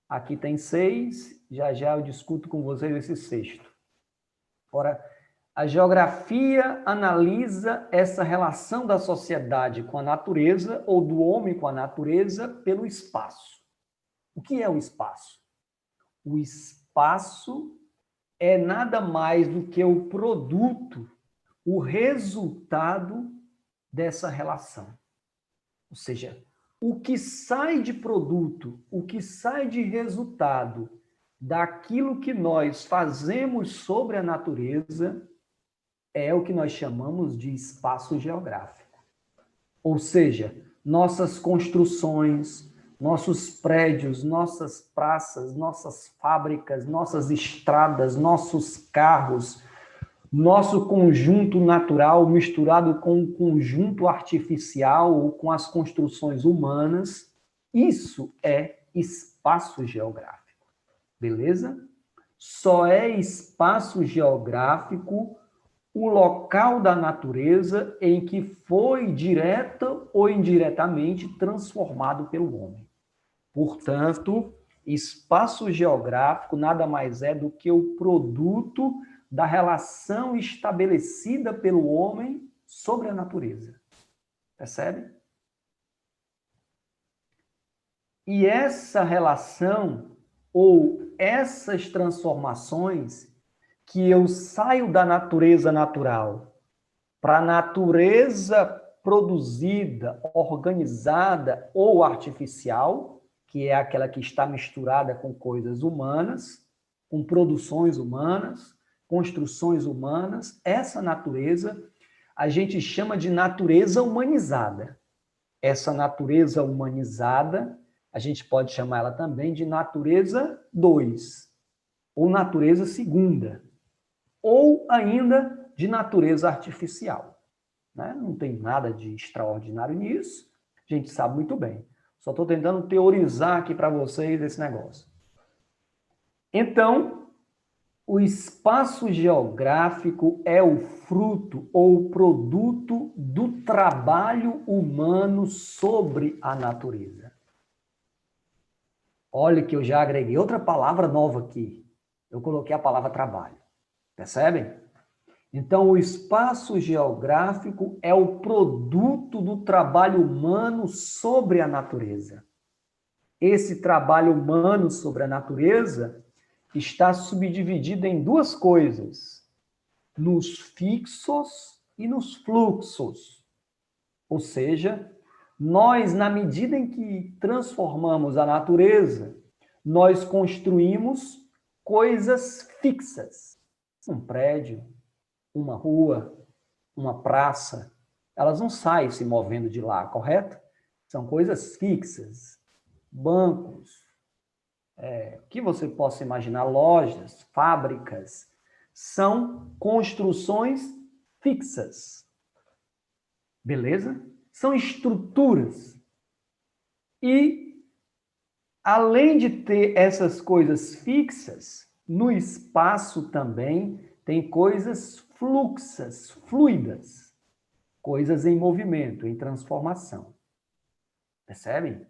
Aqui tem 6, já já eu discuto com vocês esse sexto. Ora, a geografia analisa essa relação da sociedade com a natureza, ou do homem com a natureza, pelo espaço. O que é o espaço? O espaço é nada mais do que o produto, o resultado dessa relação. Ou seja, o que sai de produto, o que sai de resultado daquilo que nós fazemos sobre a natureza é o que nós chamamos de espaço geográfico. Ou seja, nossas construções, nossos prédios, nossas praças, nossas fábricas, nossas estradas, nossos carros, nosso conjunto natural misturado com o conjunto artificial ou com as construções humanas, isso é espaço geográfico. Beleza? Só é espaço geográfico o local da natureza em que foi direta ou indiretamente transformado pelo homem. Portanto, espaço geográfico nada mais é do que o produto da relação estabelecida pelo homem sobre a natureza. Percebe? E essa relação, ou essas transformações, que eu saio da natureza natural para a natureza produzida, organizada ou artificial, que é aquela que está misturada com coisas humanas, com produções humanas, construções humanas, essa natureza a gente chama de natureza humanizada. Essa natureza humanizada, a gente pode chamar ela também de natureza 2, ou natureza segunda, ou ainda de natureza artificial. Né? Não tem nada de extraordinário nisso, a gente sabe muito bem. Só estou tentando teorizar aqui para vocês esse negócio. Então, o espaço geográfico é o fruto ou o produto do trabalho humano sobre a natureza. Olha que eu já agreguei outra palavra nova aqui. Eu coloquei a palavra trabalho. Percebem? Então, o espaço geográfico é o produto do trabalho humano sobre a natureza. Esse trabalho humano sobre a natureza está subdividido em duas coisas, nos fixos e nos fluxos. Ou seja, nós, na medida em que transformamos a natureza, nós construímos coisas fixas. Um prédio, uma rua, uma praça, elas não saem se movendo de lá, correto? São coisas fixas. Bancos, que você possa imaginar, lojas, fábricas, são construções fixas. Beleza? São estruturas. E, além de ter essas coisas fixas, no espaço também tem coisas fluxas, fluidas, coisas em movimento, em transformação. Percebem?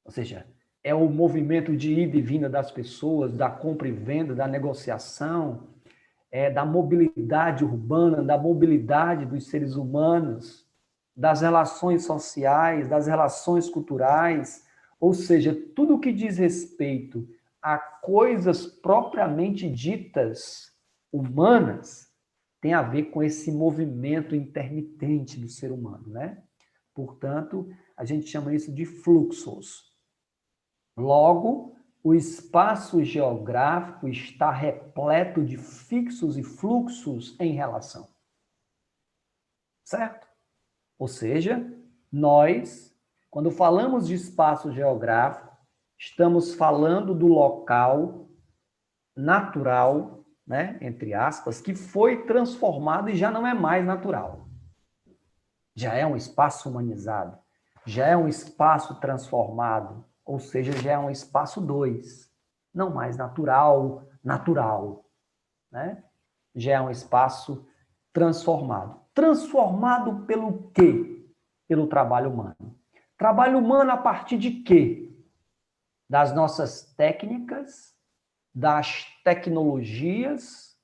Ou seja, é o movimento de ida e vinda das pessoas, da compra e venda, da negociação, da mobilidade urbana, da mobilidade dos seres humanos, das relações sociais, das relações culturais, ou seja, tudo que diz respeito a coisas propriamente ditas humanas tem a ver com esse movimento intermitente do ser humano, né? Portanto, a gente chama isso de fluxos. Logo, o espaço geográfico está repleto de fixos e fluxos em relação. Certo? Ou seja, nós, quando falamos de espaço geográfico, estamos falando do local natural, né, entre aspas, que foi transformado e já não é mais natural. Já é um espaço humanizado, já é um espaço transformado, ou seja, já é um espaço 2, não mais natural, né? Já é um espaço transformado. Transformado pelo quê? Pelo trabalho humano. Trabalho humano a partir de quê? das nossas técnicas, das tecnologias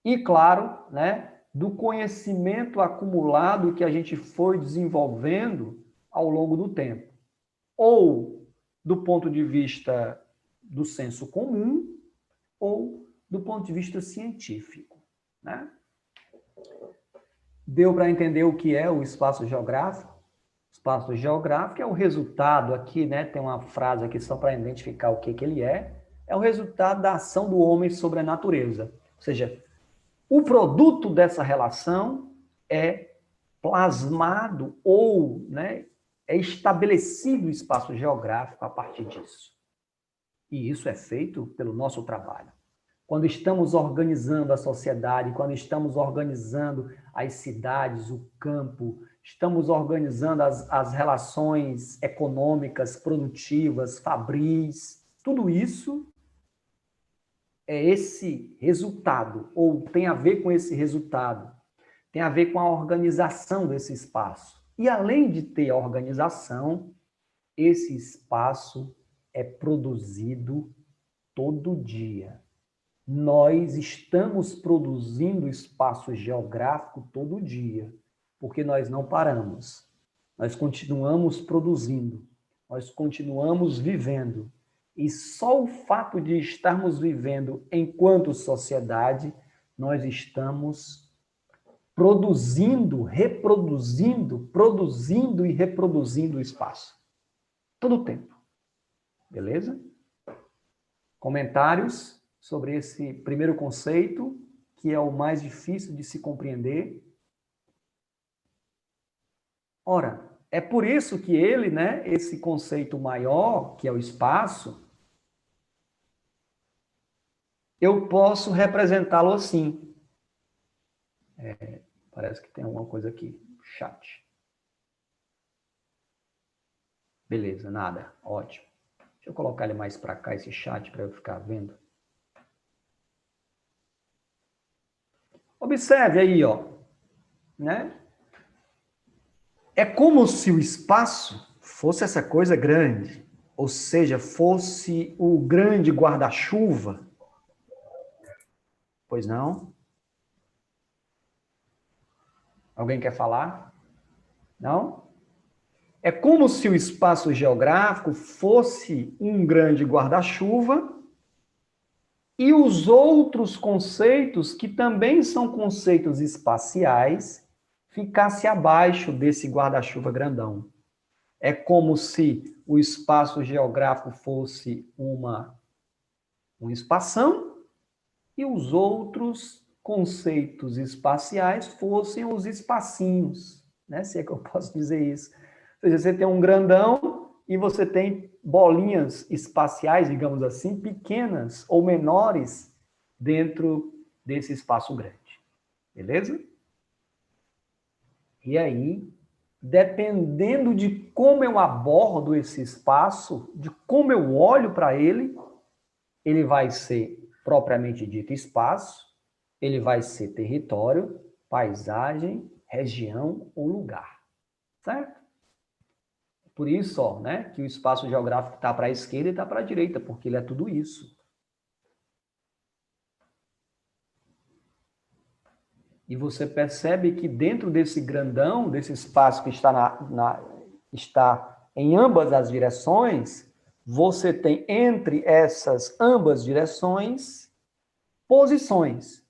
e, claro, né, do conhecimento acumulado que a gente foi desenvolvendo ao longo do tempo. Ou do ponto de vista do senso comum, ou do ponto de vista científico, né? Deu para entender o que é o espaço geográfico? O espaço geográfico é o resultado aqui, né? Tem uma frase aqui só para identificar o que ele é. É o resultado da ação do homem sobre a natureza. Ou seja, o produto dessa relação é plasmado ou, né, é estabelecido o espaço geográfico a partir disso. E isso é feito pelo nosso trabalho. Quando estamos organizando a sociedade, quando estamos organizando as cidades, o campo, estamos organizando as relações econômicas, produtivas, fabris, tudo isso é esse resultado, ou tem a ver com esse resultado, tem a ver com a organização desse espaço. E além de ter a organização, esse espaço é produzido todo dia. Nós estamos produzindo espaço geográfico todo dia, porque nós não paramos. Nós continuamos produzindo, nós continuamos vivendo. E só o fato de estarmos vivendo enquanto sociedade, nós estamos produzindo, reproduzindo, produzindo e reproduzindo o espaço. Todo o tempo. Beleza? Comentários sobre esse primeiro conceito, que é o mais difícil de se compreender. Ora, é por isso que ele, né, esse conceito maior, que é o espaço, eu posso representá-lo assim. Parece que tem alguma coisa aqui. Chat. Beleza, nada. Ótimo. Deixa eu colocar ele mais para cá, esse chat, para eu ficar vendo. Observe aí, ó. Né? É como se o espaço fosse essa coisa grande. Ou seja, fosse o grande guarda-chuva. Pois não? Alguém quer falar? Não? É como se o espaço geográfico fosse um grande guarda-chuva e os outros conceitos, que também são conceitos espaciais, ficasse abaixo desse guarda-chuva grandão. É como se o espaço geográfico fosse um espação e os outros conceitos espaciais fossem os espacinhos, né? Se é que eu posso dizer isso. Ou seja, você tem um grandão e você tem bolinhas espaciais, digamos assim, pequenas ou menores dentro desse espaço grande. Beleza? E aí, dependendo de como eu abordo esse espaço, de como eu olho para ele, ele vai ser propriamente dito espaço, ele vai ser território, paisagem, região ou lugar. Certo? Por isso, ó, né, que o espaço geográfico está para a esquerda e está para a direita, porque ele é tudo isso. E você percebe que dentro desse grandão, desse espaço que está em ambas as direções, você tem entre essas ambas direções posições,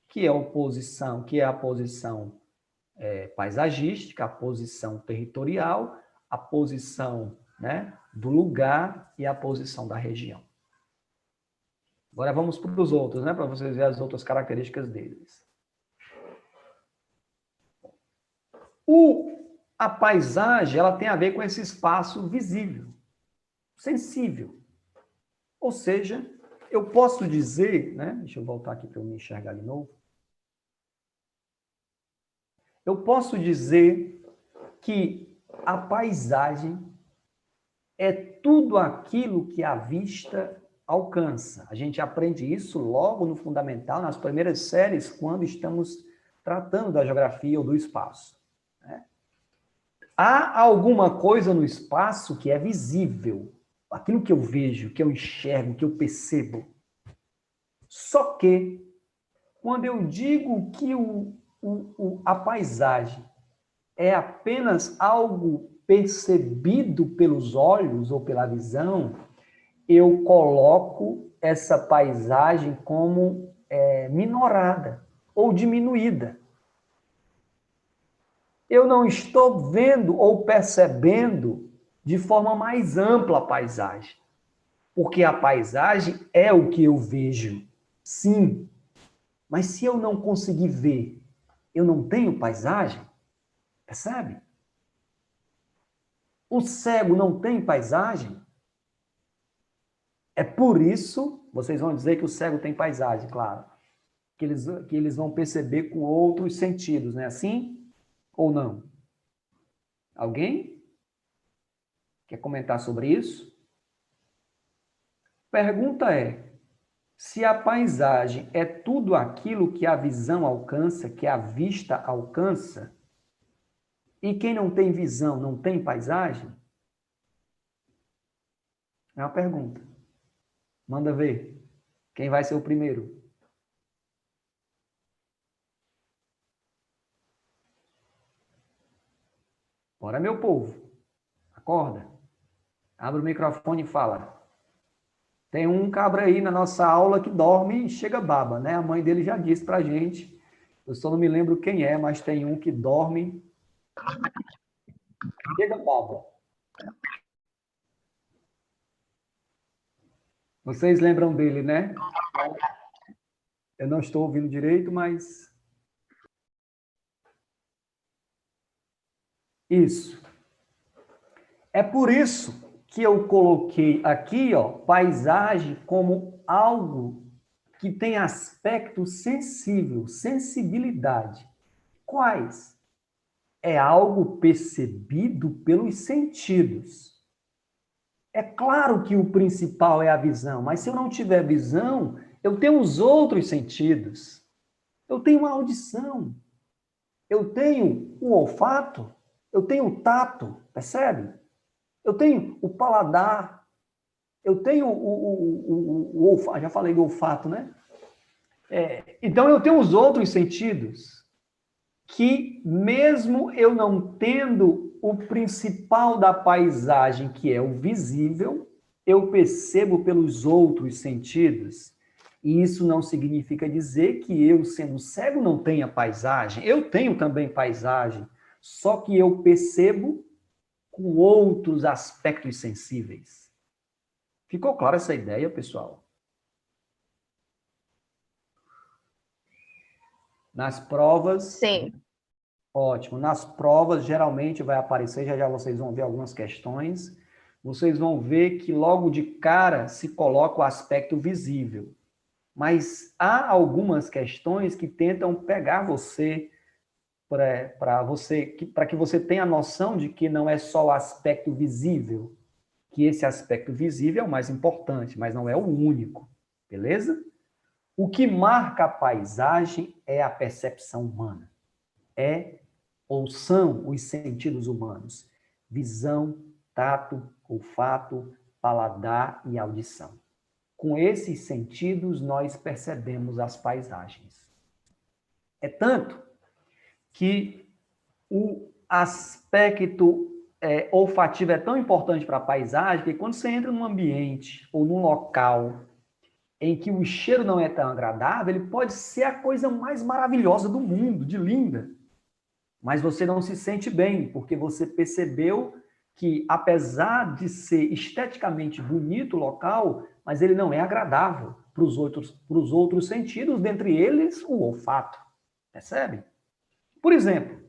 que é a posição paisagística, a posição territorial, a posição, né, do lugar e a posição da região. Agora vamos para os outros, né, para vocês verem as outras características deles. A paisagem, ela tem a ver com esse espaço visível, sensível. Ou seja, eu posso dizer, né, deixa eu voltar aqui para eu me enxergar de novo. Eu posso dizer que a paisagem é tudo aquilo que a vista alcança. A gente aprende isso logo no fundamental, nas primeiras séries, quando estamos tratando da geografia ou do espaço. Né? Há alguma coisa no espaço que é visível. aquilo que eu vejo, que eu enxergo, que eu percebo. Só que, quando eu digo que a paisagem é apenas algo percebido pelos olhos ou pela visão, eu coloco essa paisagem como minorada ou diminuída. Eu não estou vendo ou percebendo de forma mais ampla a paisagem, porque a paisagem é o que eu vejo, sim. Mas se eu não conseguir ver, eu não tenho paisagem, percebe? O cego não tem paisagem. É por isso, vocês vão dizer que o cego tem paisagem, claro. Que eles vão perceber com outros sentidos, não é assim? Ou não? Alguém quer comentar sobre isso? Pergunta é, se a paisagem é tudo aquilo que a visão alcança, que a vista alcança, e quem não tem visão não tem paisagem? É uma pergunta. Manda ver. Quem vai ser o primeiro? Bora, meu povo. Acorda. Abre o microfone e fala. Tem um cabra aí na nossa aula que dorme e chega baba, né? A mãe dele já disse pra gente. Eu só não me lembro quem é, mas tem um que dorme e chega baba. Vocês lembram dele, né? Eu não estou ouvindo direito, mas... Isso. É por isso que eu coloquei aqui, ó, paisagem como algo que tem aspecto sensível, sensibilidade. Quais? É algo percebido pelos sentidos. É claro que o principal é a visão, mas se eu não tiver visão, eu tenho os outros sentidos. Eu tenho a audição, eu tenho o olfato, eu tenho o tato, percebe? Eu tenho o paladar, eu tenho o olfato, já falei do olfato, né? Então eu tenho os outros sentidos que, mesmo eu não tendo o principal da paisagem, que é o visível, eu percebo pelos outros sentidos. E isso não significa dizer que eu, sendo cego, não tenha paisagem. Eu tenho também paisagem, só que eu percebo com outros aspectos sensíveis. Ficou clara essa ideia, pessoal? Nas provas... Sim. Ótimo. Nas provas, geralmente vai aparecer, já já vocês vão ver algumas questões. Vocês vão ver que logo de cara se coloca o aspecto visível. Mas há algumas questões que tentam pegar você para que você tenha a noção de que não é só o aspecto visível, que esse aspecto visível é o mais importante, mas não é o único, beleza? O que marca a paisagem é a percepção humana. Ou são os sentidos humanos: visão, tato, olfato, paladar e audição. Com esses sentidos, nós percebemos as paisagens. É tanto que o aspecto olfativo é tão importante para a paisagem que quando você entra num ambiente ou num local em que o cheiro não é tão agradável, ele pode ser a coisa mais maravilhosa do mundo, de linda. Mas você não se sente bem, porque você percebeu que, apesar de ser esteticamente bonito o local, mas ele não é agradável para os outros sentidos, dentre eles o olfato. Percebe? Por exemplo,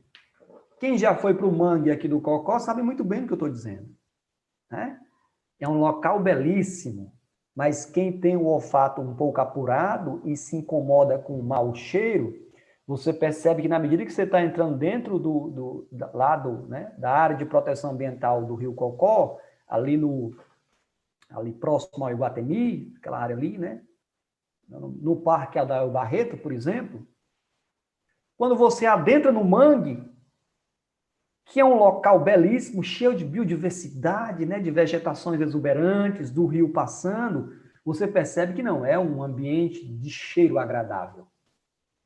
quem já foi para o mangue aqui do Cocó sabe muito bem o que eu estou dizendo. Né? É um local belíssimo, mas quem tem o olfato um pouco apurado e se incomoda com o mau cheiro, você percebe que na medida que você está entrando dentro do lado, né, da área de proteção ambiental do Rio Cocó, ali próximo ao Iguatemi, aquela área ali, né, no Parque Adael Barreto, por exemplo, quando você adentra no mangue, que é um local belíssimo, cheio de biodiversidade, né, de vegetações exuberantes, do rio passando, você percebe que não é um ambiente de cheiro agradável.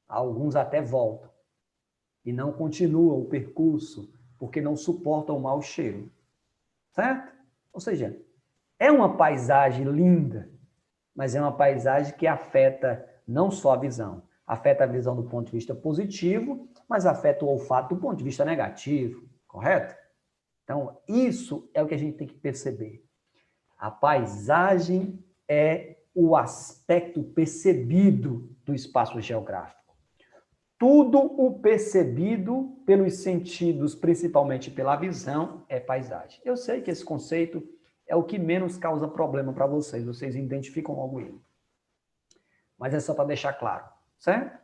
Alguns até voltam e não continuam o percurso porque não suportam o mau cheiro. Certo? Ou seja, é uma paisagem linda, mas é uma paisagem que afeta não só a visão, afeta a visão do ponto de vista positivo, mas afeta o olfato do ponto de vista negativo, correto? Então, isso é o que a gente tem que perceber. A paisagem é o aspecto percebido do espaço geográfico. Tudo o percebido pelos sentidos, principalmente pela visão, é paisagem. Eu sei que esse conceito é o que menos causa problema para vocês, vocês identificam logo ele. Mas é só para deixar claro, certo?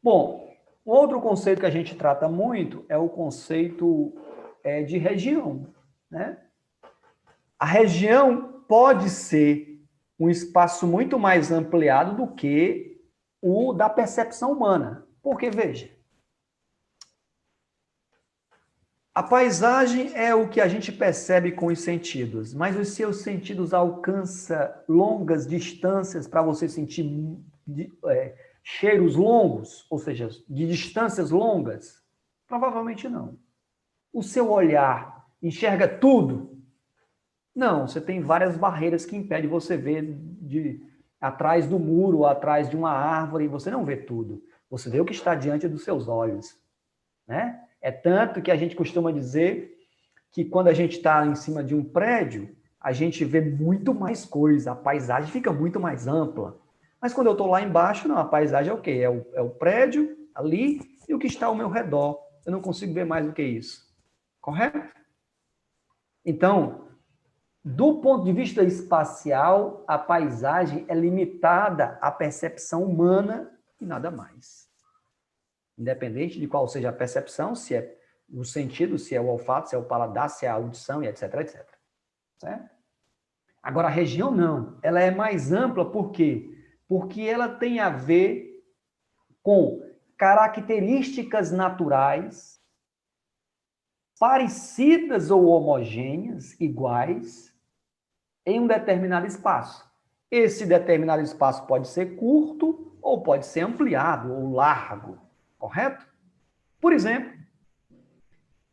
Bom, outro conceito que a gente trata muito é o conceito de região, né? A região pode ser um espaço muito mais ampliado do que o da percepção humana. Porque, veja, a paisagem é o que a gente percebe com os sentidos, mas os seus sentidos alcançam longas distâncias para você sentir cheiros longos, ou seja, de distâncias longas? Provavelmente não. O seu olhar enxerga tudo? Não, você tem várias barreiras que impedem você ver atrás do muro, ou atrás de uma árvore, você não vê tudo. Você vê o que está diante dos seus olhos, né? É tanto que a gente costuma dizer que quando a gente está em cima de um prédio, a gente vê muito mais coisa, a paisagem fica muito mais ampla. Mas quando eu estou lá embaixo, não, a paisagem é o quê? É o prédio ali e o que está ao meu redor. Eu não consigo ver mais do que isso. Correto? Então, do ponto de vista espacial, a paisagem é limitada à percepção humana e nada mais. Independente de qual seja a percepção, se é o sentido, se é o olfato, se é o paladar, se é a audição e etc, etc. Certo? Agora, a região não. Ela é mais ampla, por quê? Porque ela tem a ver com características naturais parecidas ou homogêneas, iguais, em um determinado espaço. Esse determinado espaço pode ser curto ou pode ser ampliado ou largo, correto? Por exemplo,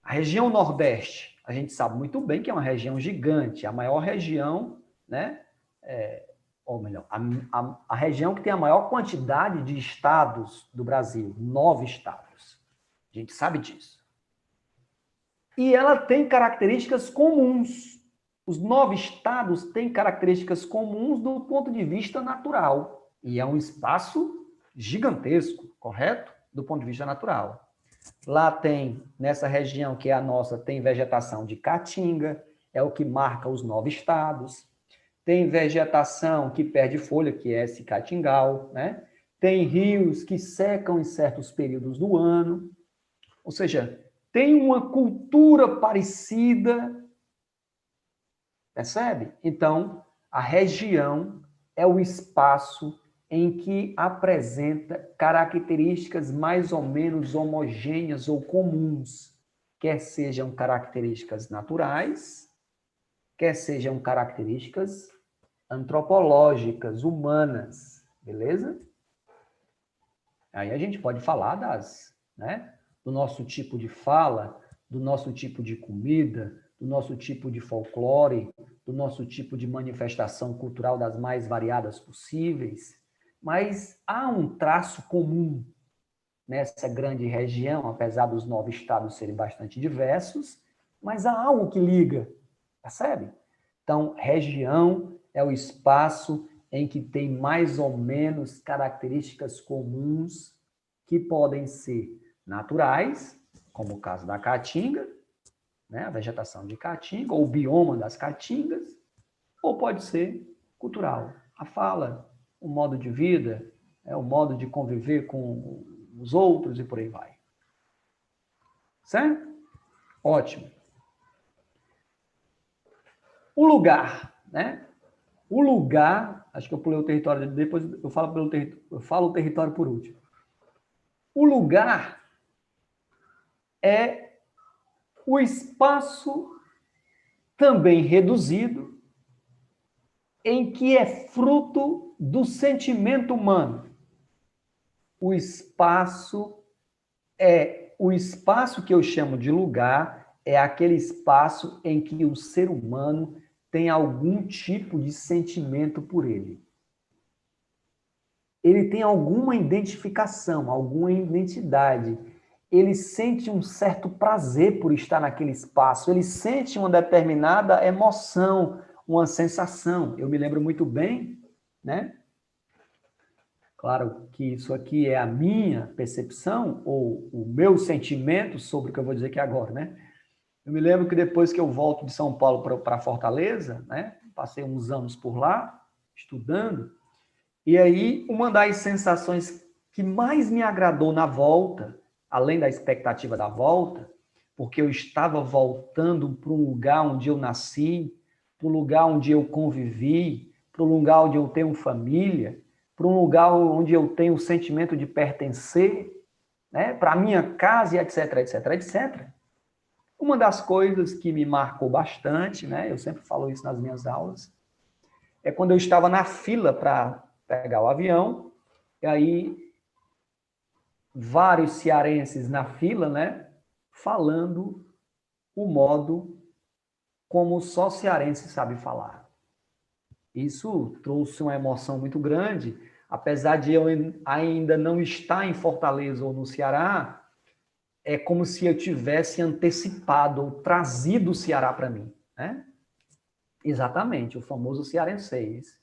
a região Nordeste, a gente sabe muito bem que é uma região gigante, a maior região, né? Ou melhor, a região que tem a maior quantidade de estados do Brasil, 9 estados. A gente sabe disso. E ela tem características comuns. Os 9 estados têm características comuns do ponto de vista natural. E é um espaço gigantesco, correto? Do ponto de vista natural. Lá tem, nessa região que é a nossa, tem vegetação de caatinga, é o que marca os 9 estados. Tem vegetação que perde folha, que é esse caatingal, né? Tem rios que secam em certos períodos do ano. Ou seja, tem uma cultura parecida. Percebe? Então, a região é o espaço em que apresenta características mais ou menos homogêneas ou comuns, quer sejam características naturais, quer sejam características antropológicas, humanas, beleza? Aí a gente pode falar do nosso tipo de fala, do nosso tipo de comida, do nosso tipo de folclore, do nosso tipo de manifestação cultural das mais variadas possíveis, mas há um traço comum nessa grande região, apesar dos 9 estados serem bastante diversos, mas há algo que liga, percebe? Então, região é o espaço em que tem mais ou menos características comuns que podem ser naturais, como o caso da caatinga, né, a vegetação de caatinga, ou o bioma das caatingas, ou pode ser cultural, a fala, o modo de vida, o modo de conviver com os outros e por aí vai. Certo? Ótimo. O lugar, né? O lugar, acho que eu pulei o território, depois eu falo o território por último. O lugar é O espaço também reduzido, em que é fruto do sentimento humano. O espaço que eu chamo de lugar é aquele espaço em que o ser humano tem algum tipo de sentimento por ele. Ele tem alguma identificação, alguma identidade. Ele sente um certo prazer por estar naquele espaço, ele sente uma determinada emoção, uma sensação. Eu me lembro muito bem, né? Claro que isso aqui é a minha percepção ou o meu sentimento sobre o que eu vou dizer aqui agora, né? Eu me lembro que depois que eu volto de São Paulo para Fortaleza, né? Passei uns anos por lá, estudando, e aí uma das sensações que mais me agradou na volta, além da expectativa da volta, porque eu estava voltando para um lugar onde eu nasci, para um lugar onde eu convivi, para um lugar onde eu tenho família, para um lugar onde eu tenho o sentimento de pertencer, né, para a minha casa, e etc, etc, etc. Uma das coisas que me marcou bastante, né, eu sempre falo isso nas minhas aulas, é quando eu estava na fila para pegar o avião, e aí vários cearenses na fila, né, falando o modo como só cearense sabe falar. Isso trouxe uma emoção muito grande, apesar de eu ainda não estar em Fortaleza ou no Ceará, é como se eu tivesse antecipado ou trazido o Ceará para mim, né? Exatamente, o famoso cearenseis.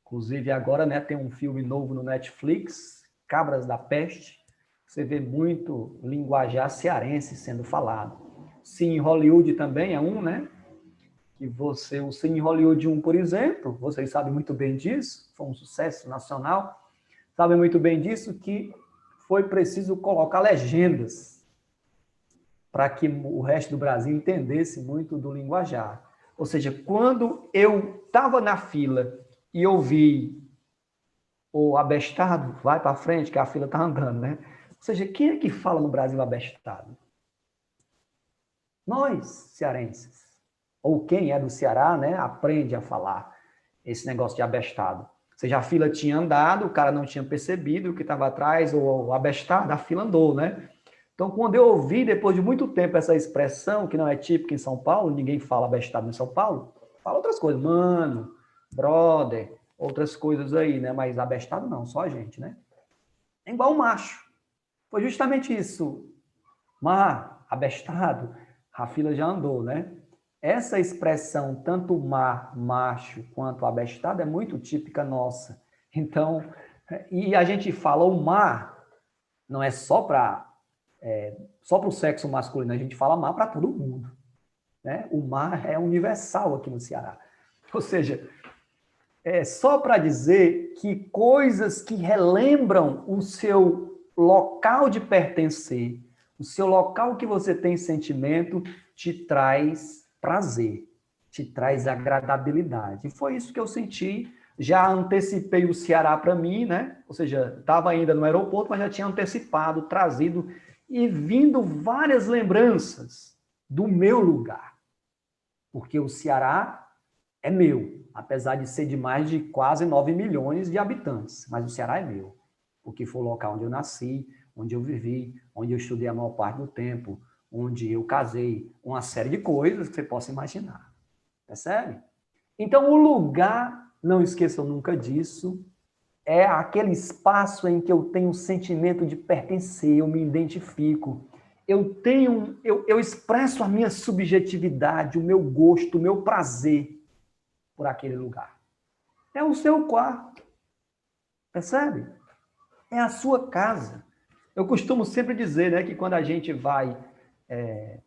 Inclusive agora, né, tem um filme novo no Netflix, Cabras da Peste. Você vê muito linguajar cearense sendo falado. Sim, Hollywood também é um, né? Que você, o Cine Hollywood 1, por exemplo, vocês sabem muito bem disso, foi um sucesso nacional, sabem muito bem disso, que foi preciso colocar legendas para que o resto do Brasil entendesse muito do linguajar. Ou seja, quando eu estava na fila e ouvi o abestado, vai para frente, que a fila está andando, né? Ou seja, quem é que fala no Brasil abestado? Nós, cearenses. Ou quem é do Ceará, né, aprende a falar esse negócio de abestado. Ou seja, a fila tinha andado, o cara não tinha percebido o que estava atrás, ou o abestado, a fila andou, né? Então, quando eu ouvi, depois de muito tempo, essa expressão, que não é típica em São Paulo, ninguém fala abestado em São Paulo, fala outras coisas, mano, brother, outras coisas aí, né? Mas abestado não, só a gente, né? É igual o macho. Foi justamente isso. Mar, abestado, a fila já andou, né? Essa expressão, tanto mar, macho, quanto abestado, é muito típica nossa. Então, e a gente fala o mar, não é só para o sexo masculino, a gente fala mar para todo mundo. Né? O mar é universal aqui no Ceará. Ou seja, é só para dizer que coisas que relembram o seu local de pertencer, o seu local que você tem sentimento, te traz prazer, te traz agradabilidade. E foi isso que eu senti. Já antecipei o Ceará para mim, né? Ou seja, estava ainda no aeroporto, mas já tinha antecipado, trazido e vindo várias lembranças do meu lugar. Porque o Ceará é meu, apesar de ser de mais de quase 9 milhões de habitantes, mas o Ceará é meu, porque foi o local onde eu nasci, onde eu vivi, onde eu estudei a maior parte do tempo, onde eu casei, uma série de coisas que você possa imaginar. Percebe? Então, o lugar, não esqueçam nunca disso, é aquele espaço em que eu tenho o sentimento de pertencer, eu me identifico, eu expresso a minha subjetividade, o meu gosto, o meu prazer por aquele lugar. É o seu quarto, percebe? É a sua casa. Eu costumo sempre dizer, né, que quando a gente vai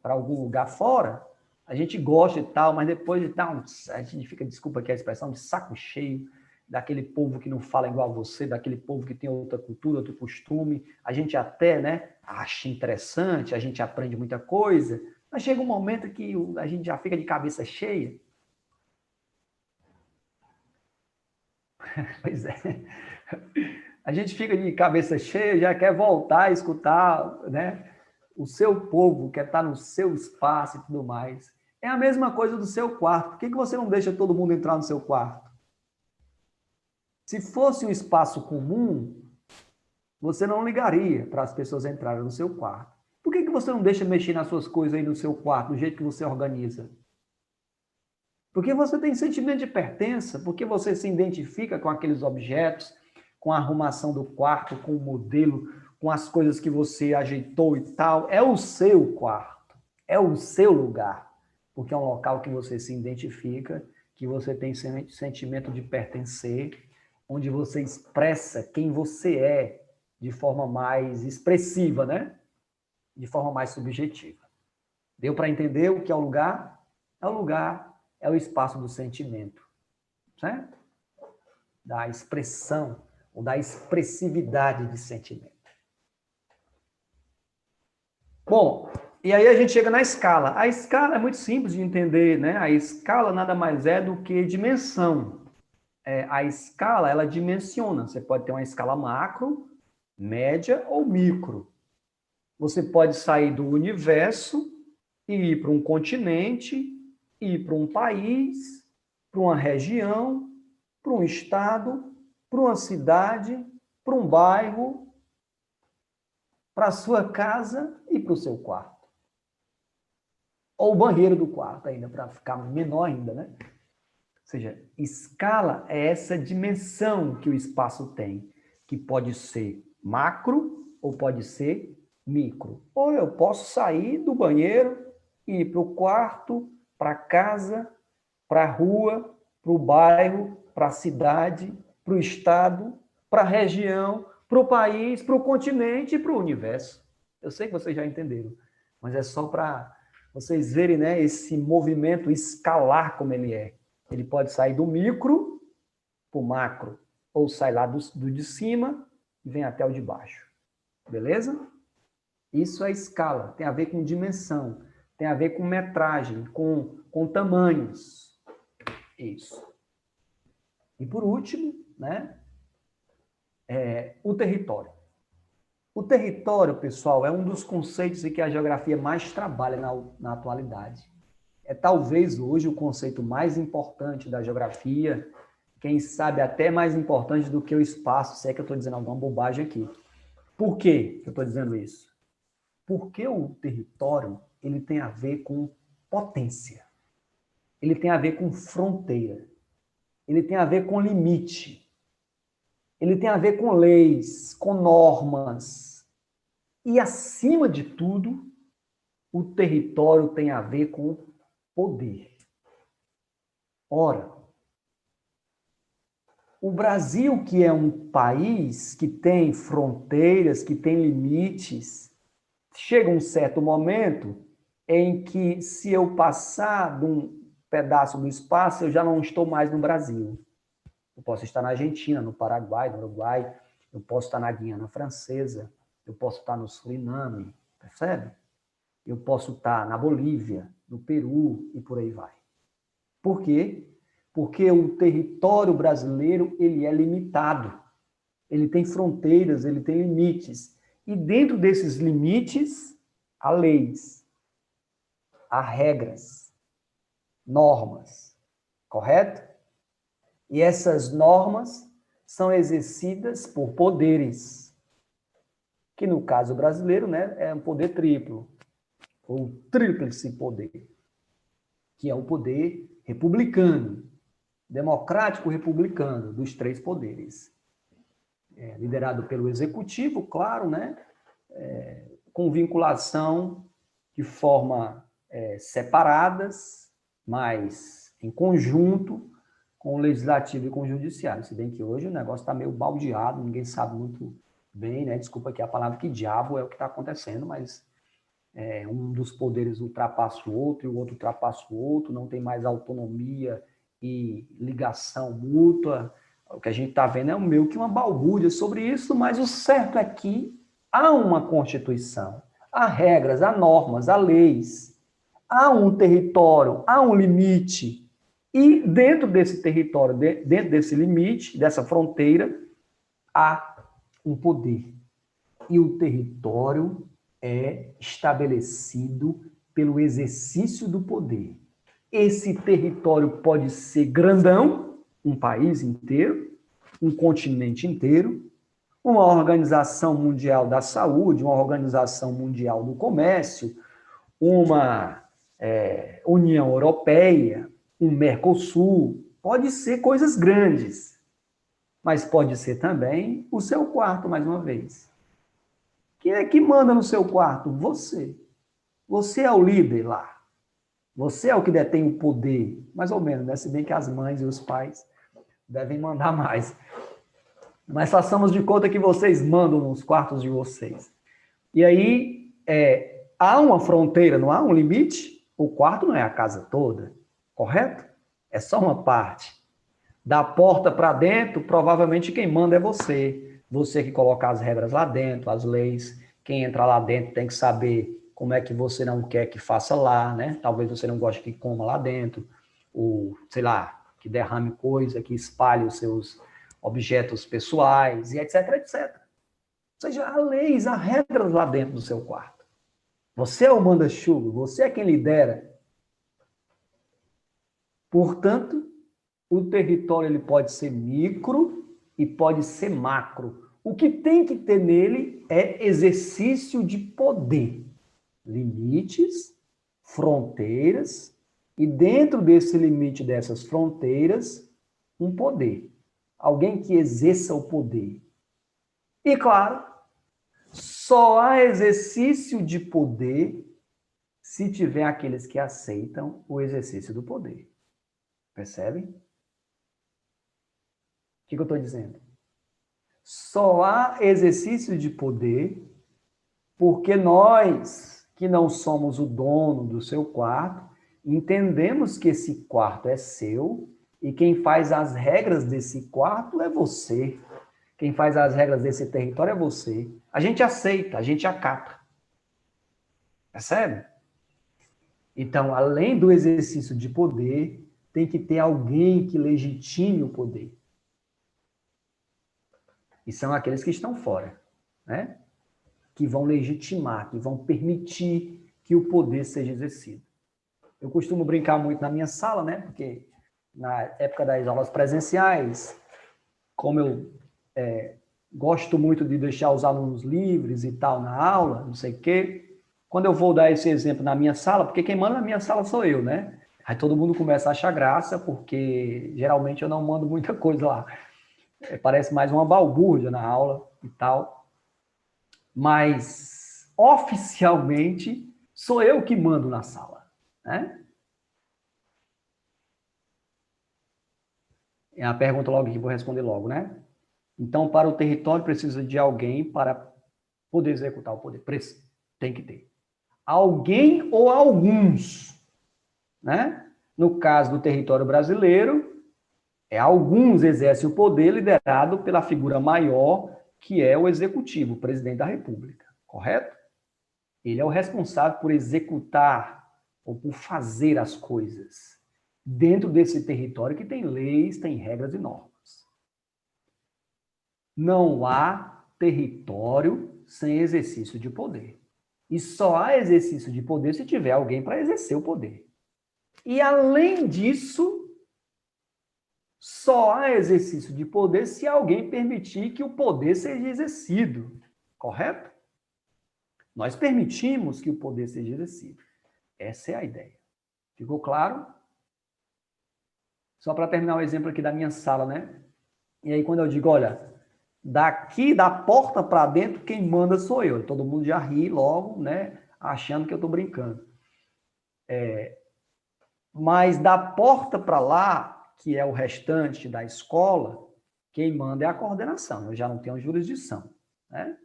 para algum lugar fora, a gente gosta e tal, mas depois de tal, a gente fica, desculpa aqui a expressão, de saco cheio daquele povo que não fala igual a você, daquele povo que tem outra cultura, outro costume. A gente até, né, acha interessante, a gente aprende muita coisa, mas chega um momento que a gente já fica de cabeça cheia. Pois é. A gente fica de cabeça cheia, já quer voltar a escutar, né? o seu povo quer estar no seu espaço e tudo mais. É a mesma coisa do seu quarto. Por que você não deixa todo mundo entrar no seu quarto? Se fosse um espaço comum, você não ligaria para as pessoas entrarem no seu quarto. Por que você não deixa mexer nas suas coisas aí no seu quarto, do jeito que você organiza? Porque você tem sentimento de pertença, porque você se identifica com aqueles objetos, com a arrumação do quarto, com o modelo, com as coisas que você ajeitou e tal. É o seu quarto, é o seu lugar, porque é um local que você se identifica, que você tem sentimento de pertencer, onde você expressa quem você é de forma mais expressiva, né? De forma mais subjetiva. Deu para entender o que é o lugar? É o lugar, é o espaço do sentimento, certo? Da expressão, ou da expressividade de sentimento. Bom, e aí a gente chega na escala. A escala é muito simples de entender, né? A escala nada mais é do que dimensão. A escala, ela dimensiona. Você pode ter uma escala macro, média ou micro. Você pode sair do universo e ir para um continente, ir para um país, para uma região, para um estado, para uma cidade, para um bairro, para a sua casa e para o seu quarto. Ou o banheiro do quarto ainda, para ficar menor ainda, né? Ou seja, escala é essa dimensão que o espaço tem, que pode ser macro ou pode ser micro. Ou eu posso sair do banheiro e ir para o quarto, para a casa, para a rua, para o bairro, para a cidade, para o estado, para a região, para o país, para o continente e para o universo. Eu sei que vocês já entenderam, mas é só para vocês verem, né, esse movimento escalar como ele é. Ele pode sair do micro para o macro, ou sai lá do de cima e vem até o de baixo. Beleza? Isso é escala, tem a ver com dimensão, tem a ver com metragem, com tamanhos. Isso. E por último, né, o território. O território, pessoal, é um dos conceitos em que a geografia mais trabalha na atualidade. É talvez hoje o conceito mais importante da geografia, quem sabe até mais importante do que o espaço, se é que eu estou dizendo alguma bobagem aqui. Por que eu estou dizendo isso? Porque o território ele tem a ver com potência, ele tem a ver com fronteira, ele tem a ver com limite, ele tem a ver com leis, com normas. E, acima de tudo, o território tem a ver com poder. Ora, o Brasil, que é um país que tem fronteiras, que tem limites, chega um certo momento em que, se eu passar de um pedaço do espaço, eu já não estou mais no Brasil. Eu posso estar na Argentina, no Paraguai, no Uruguai, eu posso estar na Guiana Francesa, eu posso estar no Suriname, percebe? Eu posso estar na Bolívia, no Peru e por aí vai. Por quê? Porque o território brasileiro ele é limitado. Ele tem fronteiras, ele tem limites. E dentro desses limites, há leis, há regras, normas, correto? E essas normas são exercidas por poderes, que no caso brasileiro, né, é um poder triplo, ou tríplice poder, que é o poder republicano, democrático republicano, dos três poderes. Liderado pelo executivo, claro, né, com vinculação de forma separadas, mas em conjunto com o legislativo e com o judiciário. Se bem que hoje o negócio está meio baldeado, ninguém sabe muito bem, né? Desculpa aqui a palavra, que diabo é o que está acontecendo, mas um dos poderes ultrapassa o outro, e o outro ultrapassa o outro, não tem mais autonomia e ligação mútua. O que a gente está vendo é meio que uma balbúrdia sobre isso, mas o certo é que há uma Constituição, há regras, há normas, há leis, há um território, há um limite. E dentro desse território, dentro desse limite, dessa fronteira, há um poder. E o território é estabelecido pelo exercício do poder. Esse território pode ser grandão, um país inteiro, um continente inteiro, uma organização mundial da saúde, uma organização mundial do comércio, uma União Europeia, um Mercosul, pode ser coisas grandes, mas pode ser também o seu quarto, mais uma vez. Quem é que manda no seu quarto? Você. Você é o líder lá. Você é o que detém o poder, mais ou menos, né? Se bem que as mães e os pais devem mandar mais. Mas façamos de conta que vocês mandam nos quartos de vocês. E aí, há uma fronteira, não há um limite? O quarto não é a casa toda, correto? É só uma parte. Da porta para dentro, provavelmente quem manda é você. Você que coloca as regras lá dentro, as leis. Quem entra lá dentro tem que saber como é que você não quer que faça lá, né? Talvez você não goste que coma lá dentro, ou, sei lá, que derrame coisa, que espalhe os seus objetos pessoais, e etc, etc. Ou seja, há leis, há regras lá dentro do seu quarto. Você é o manda-chuva, você é quem lidera. Portanto, o território ele pode ser micro e pode ser macro. O que tem que ter nele é exercício de poder. Limites, fronteiras, e dentro desse limite dessas fronteiras, um poder. Alguém que exerça o poder. E, claro, só há exercício de poder se tiver aqueles que aceitam o exercício do poder. Percebem? O que eu estou dizendo? Só há exercício de poder porque nós, que não somos o dono do seu quarto, entendemos que esse quarto é seu e quem faz as regras desse quarto é você. Quem faz as regras desse território é você. A gente aceita, a gente acata. Percebe? Então, além do exercício de poder, tem que ter alguém que legitime o poder. E são aqueles que estão fora, né? Que vão legitimar, que vão permitir que o poder seja exercido. Eu costumo brincar muito na minha sala, né? Porque na época das aulas presenciais, como eu gosto muito de deixar os alunos livres e tal na aula, não sei o quê, quando eu vou dar esse exemplo na minha sala, porque quem manda na minha sala sou eu, né? Aí todo mundo começa a achar graça, porque geralmente eu não mando muita coisa lá. Parece mais uma balbúrdia na aula e tal. Mas, oficialmente, sou eu que mando na sala, né? É a pergunta logo que vou responder logo, né? Então, para o território precisa de alguém para poder executar o poder. Tem que ter. Alguém ou alguns, né? No caso do território brasileiro, alguns exercem o poder liderado pela figura maior, que é o executivo, o presidente da República, correto? Ele é o responsável por executar ou por fazer as coisas dentro desse território que tem leis, tem regras e normas. Não há território sem exercício de poder. E só há exercício de poder se tiver alguém para exercer o poder. E, além disso, só há exercício de poder se alguém permitir que o poder seja exercido. Correto? Nós permitimos que o poder seja exercido. Essa é a ideia. Ficou claro? Só para terminar o exemplo aqui da minha sala, né? E aí, quando eu digo, olha, daqui da porta para dentro, quem manda sou eu. Todo mundo já ri logo, né? Achando que eu estou brincando. Mas da porta para lá, que é o restante da escola, quem manda é a coordenação. Eu já não tenho jurisdição, né?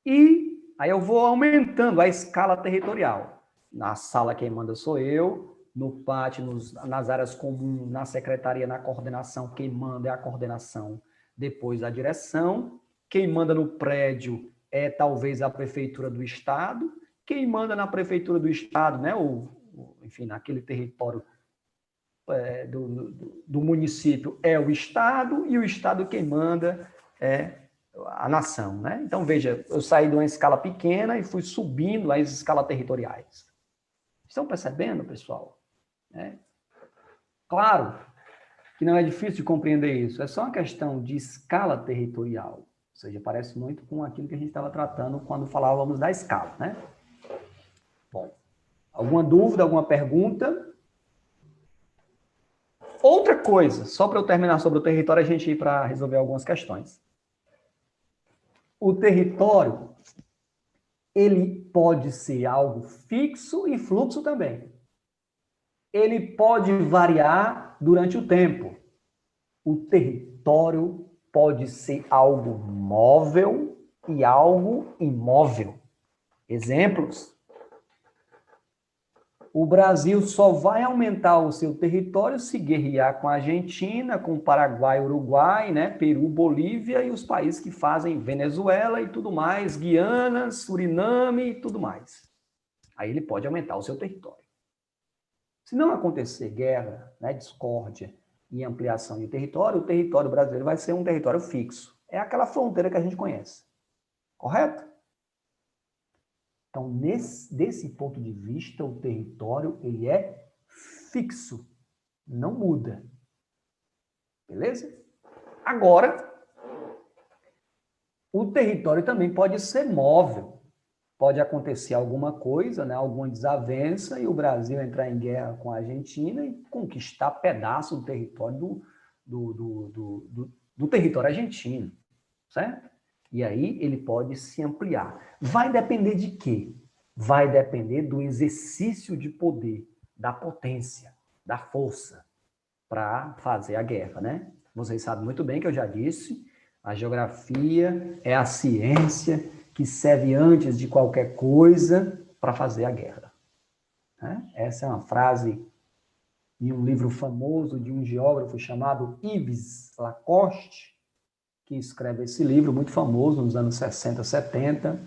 E aí eu vou aumentando a escala territorial. Na sala, quem manda sou eu. No pátio, nas áreas comuns, na secretaria, na coordenação, quem manda é a coordenação, depois a direção. Quem manda no prédio é talvez a prefeitura do estado. Quem manda na prefeitura do estado, né, enfim, naquele território do município é o estado, e o estado quem manda é a nação, né? Então, veja, eu saí de uma escala pequena e fui subindo as escalas territoriais. Estão percebendo, pessoal? Claro que não é difícil de compreender isso, é só uma questão de escala territorial. Ou seja, parece muito com aquilo que a gente estava tratando quando falávamos da escala, né? Bom, alguma dúvida, alguma pergunta? Outra coisa, só para eu terminar sobre o território, a gente ir para resolver algumas questões. O território, ele pode ser algo fixo e fluxo também. Ele pode variar durante o tempo. O território pode ser algo móvel e algo imóvel. Exemplos. O Brasil só vai aumentar o seu território se guerrear com a Argentina, com o Paraguai, Uruguai, né, Peru, Bolívia e os países que fazem Venezuela e tudo mais, Guiana, Suriname e tudo mais. Aí ele pode aumentar o seu território. Se não acontecer guerra, né, discórdia e ampliação de território, o território brasileiro vai ser um território fixo. É aquela fronteira que a gente conhece. Correto? Então, desse ponto de vista, o território ele é fixo, não muda. Beleza? Agora, o território também pode ser móvel. Pode acontecer alguma coisa, né, alguma desavença, e o Brasil entrar em guerra com a Argentina e conquistar pedaço do território do território argentino, certo? E aí ele pode se ampliar. Vai depender de quê? Vai depender do exercício de poder, da potência, da força para fazer a guerra, né? Vocês sabem muito bem que eu já disse, a geografia é a ciência que serve antes de qualquer coisa para fazer a guerra. Essa é uma frase em um livro famoso de um geógrafo chamado Yves Lacoste, que escreve esse livro, muito famoso, nos anos 60, 70,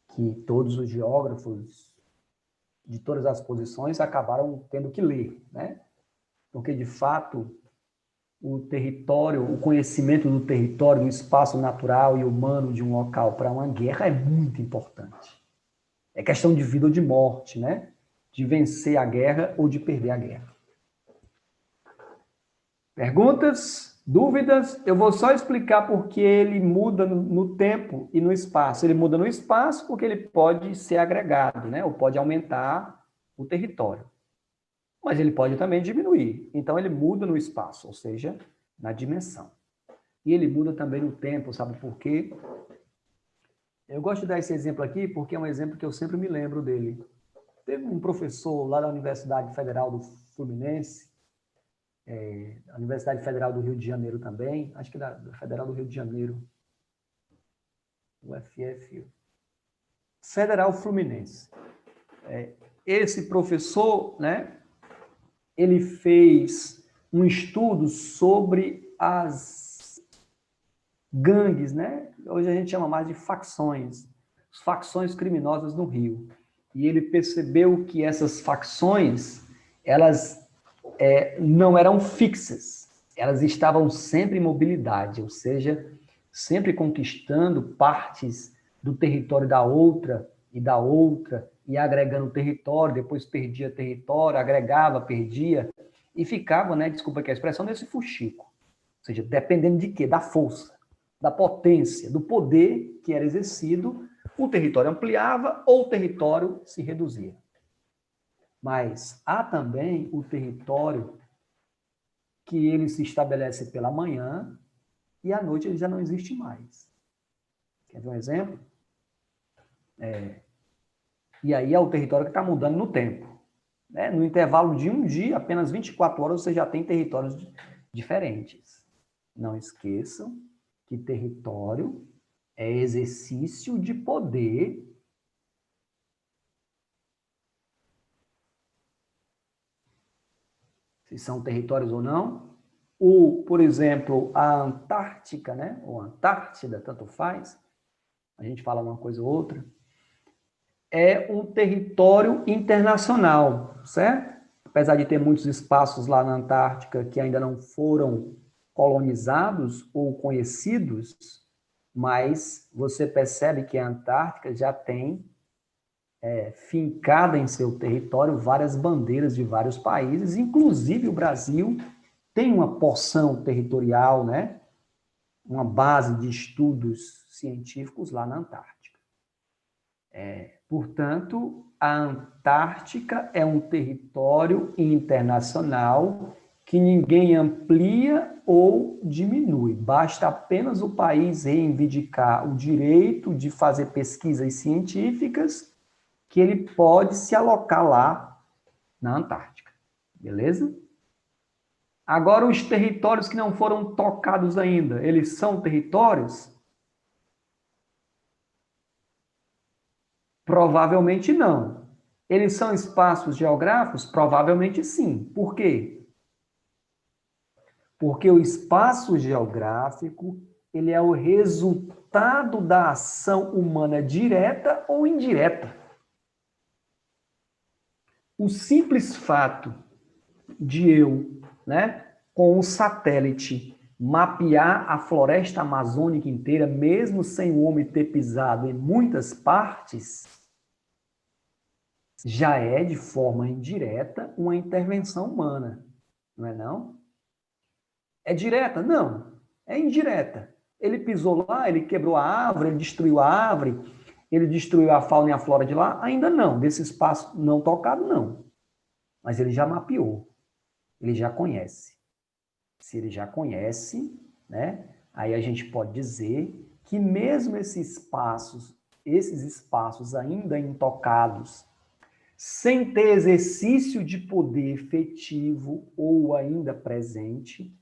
que todos os geógrafos de todas as posições acabaram tendo que ler, né? Porque, de fato, o território, o conhecimento do território, do espaço natural e humano de um local para uma guerra é muito importante. É questão de vida ou de morte, né? De vencer a guerra ou de perder a guerra. Perguntas? Dúvidas? Eu vou só explicar porque ele muda no tempo e no espaço. Ele muda no espaço porque ele pode ser agregado, né? Ou pode aumentar o território. Mas ele pode também diminuir. Então, ele muda no espaço, ou seja, na dimensão. E ele muda também no tempo, sabe por quê? Eu gosto de dar esse exemplo aqui porque é um exemplo que eu sempre me lembro dele. Teve um professor lá da Universidade Federal do Fluminense, a Universidade Federal do Rio de Janeiro também, acho que da Federal do Rio de Janeiro, UFF, Federal Fluminense. Esse professor, né, ele fez um estudo sobre as gangues, né? Hoje a gente chama mais de facções, as facções criminosas no Rio. E ele percebeu que essas facções, elas não eram fixas, elas estavam sempre em mobilidade, ou seja, sempre conquistando partes do território da outra, e agregando território, depois perdia território, agregava, perdia, e ficava, né, desculpa aqui a expressão, nesse fuxico. Ou seja, dependendo de quê? Da força, da potência, do poder que era exercido, o território ampliava ou o território se reduzia. Mas há também o território que ele se estabelece pela manhã e à noite ele já não existe mais. Quer ver um exemplo? E aí é o território que está mudando no tempo. Né? No intervalo de um dia, apenas 24 horas, você já tem territórios diferentes. Não esqueçam que território é exercício de poder. Se são territórios ou não. Por exemplo, a Antártica, né? Ou Antártida, tanto faz, a gente fala uma coisa ou outra, é um território internacional, certo? Apesar de ter muitos espaços lá na Antártica que ainda não foram colonizados ou conhecidos, mas você percebe que a Antártica já tem fincada em seu território várias bandeiras de vários países, inclusive o Brasil tem uma porção territorial, né? Uma base de estudos científicos lá na Antártica. Portanto, a Antártica é um território internacional que ninguém amplia ou diminui. Basta apenas o país reivindicar o direito de fazer pesquisas científicas que ele pode se alocar lá na Antártica. Beleza? Agora, os territórios que não foram tocados ainda, eles são territórios? Provavelmente não. Eles são espaços geográficos? Provavelmente sim. Por quê? Porque o espaço geográfico, ele é o resultado da ação humana direta ou indireta. O simples fato de eu, né, com um satélite, mapear a floresta amazônica inteira, mesmo sem o homem ter pisado em muitas partes, já é, de forma indireta, uma intervenção humana. Não é não? É direta? Não. É indireta. Ele pisou lá, ele quebrou a árvore, ele destruiu a árvore, ele destruiu a fauna e a flora de lá? Ainda não. Desse espaço não tocado, não. Mas ele já mapeou. Ele já conhece. Se ele já conhece, né, aí a gente pode dizer que mesmo esses espaços ainda intocados, sem ter exercício de poder efetivo ou ainda presente,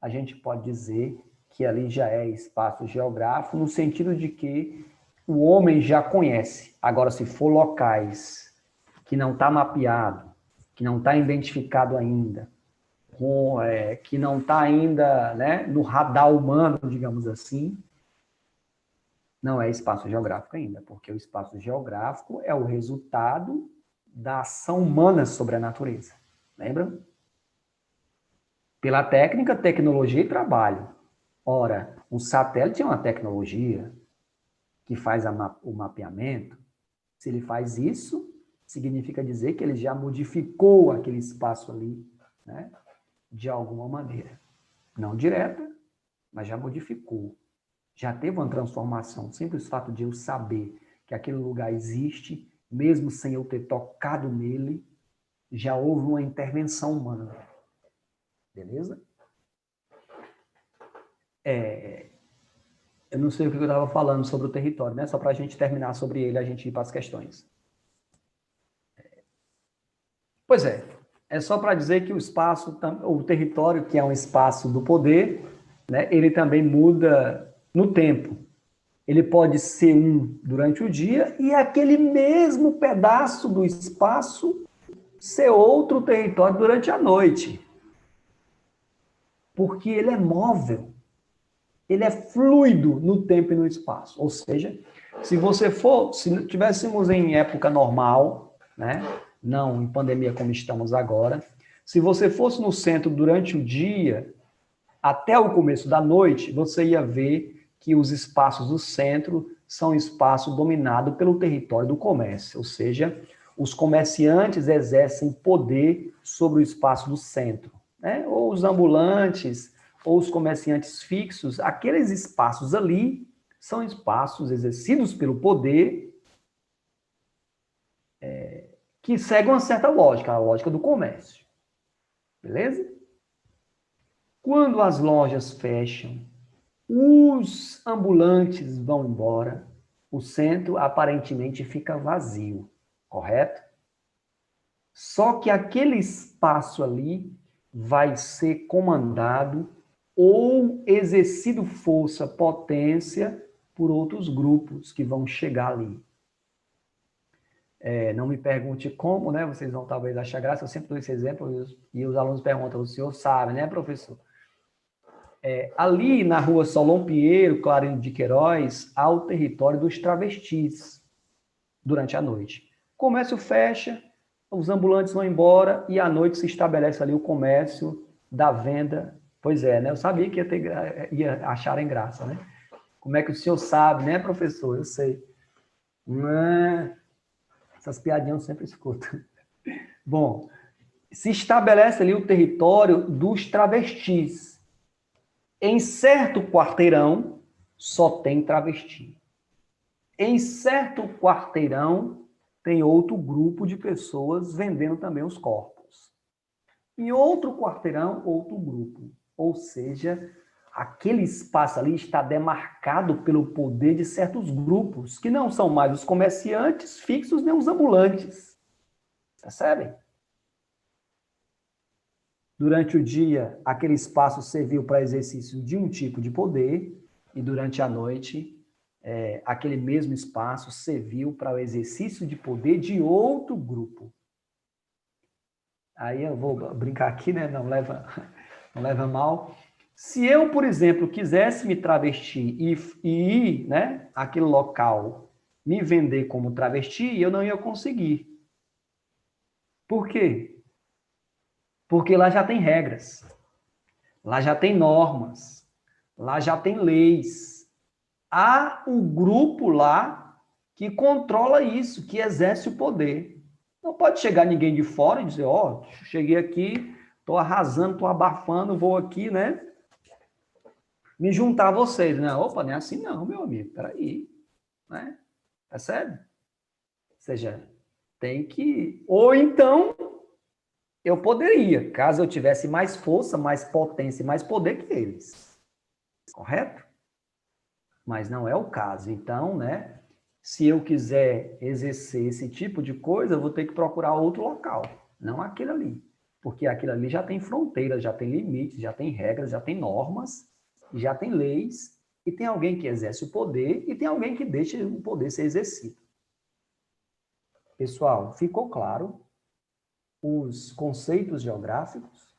a gente pode dizer que ali já é espaço geográfico, no sentido de que o homem já conhece. Agora, se for locais que não está mapeado, que não está identificado ainda, que não está ainda, né, no radar humano, digamos assim, não é espaço geográfico ainda, porque o espaço geográfico é o resultado da ação humana sobre a natureza. Lembra? Pela técnica, tecnologia e trabalho. Ora, um satélite é uma tecnologia que faz o mapeamento. Se ele faz isso, significa dizer que ele já modificou aquele espaço ali, né, de alguma maneira. Não direta, mas já modificou. Já teve uma transformação. O simples fato de eu saber que aquele lugar existe, mesmo sem eu ter tocado nele, já houve uma intervenção humana. Beleza? Eu não sei o que eu estava falando sobre o território, né? Só para a gente terminar sobre ele, a gente ir para as questões. Pois é só para dizer que o território, que é um espaço do poder, né, ele também muda no tempo. Ele pode ser durante o dia e aquele mesmo pedaço do espaço ser outro território durante a noite. Porque ele é móvel. Ele é fluido no tempo e no espaço. Ou seja, se tivéssemos em época normal, né, não em pandemia como estamos agora, se você fosse no centro durante o dia, até o começo da noite, você ia ver que os espaços do centro são espaços dominados pelo território do comércio, ou seja, os comerciantes exercem poder sobre o espaço do centro, né? Ou os ambulantes, ou os comerciantes fixos, aqueles espaços ali são espaços exercidos pelo poder que seguem uma certa lógica, a lógica do comércio. Beleza? Quando as lojas fecham, os ambulantes vão embora, o centro aparentemente fica vazio, correto? Só que aquele espaço ali vai ser comandado ou exercido força, potência por outros grupos que vão chegar ali. Não me pergunte como, né? Vocês vão talvez achar graça, eu sempre dou esse exemplo e os alunos perguntam, o senhor sabe, né, professor? Ali na rua Solon Pinheiro, Clarino de Queiroz, há o território dos travestis durante a noite. O comércio fecha, os ambulantes vão embora e à noite se estabelece ali o comércio da venda Pois é, né? Eu sabia que ia acharem graça, né? Como é que o senhor sabe, né, professor? Eu sei. Essas piadinhas eu sempre escuto. Bom, se estabelece ali o território dos travestis. Em certo quarteirão, só tem travesti. Em certo quarteirão, tem outro grupo de pessoas vendendo também os corpos. Em outro quarteirão, outro grupo. Ou seja, aquele espaço ali está demarcado pelo poder de certos grupos, que não são mais os comerciantes fixos nem os ambulantes. Percebem? Durante o dia, aquele espaço serviu para exercício de um tipo de poder, e durante a noite, aquele mesmo espaço serviu para o exercício de poder de outro grupo. Aí eu vou brincar aqui, né? Não leva mal. Se eu, por exemplo, quisesse me travestir e ir, né, àquele local, me vender como travesti, eu não ia conseguir. Por quê? Porque lá já tem regras, lá já tem normas, lá já tem leis. Há um grupo lá que controla isso, que exerce o poder. Não pode chegar ninguém de fora e dizer, ó, cheguei aqui, estou arrasando, estou abafando, vou aqui, né? Me juntar a vocês, né? Opa, não é assim não, meu amigo, peraí, né? Percebe? Ou seja, tem que... Ou então, eu poderia, caso eu tivesse mais força, mais potência e mais poder que eles. Correto? Mas não é o caso. Então, né? Se eu quiser exercer esse tipo de coisa, eu vou ter que procurar outro local, não aquele ali. Porque aquele ali já tem fronteiras, já tem limites, já tem regras, já tem normas, já tem leis, e tem alguém que exerce o poder e tem alguém que deixa o poder ser exercido. Pessoal, ficou claro os conceitos geográficos?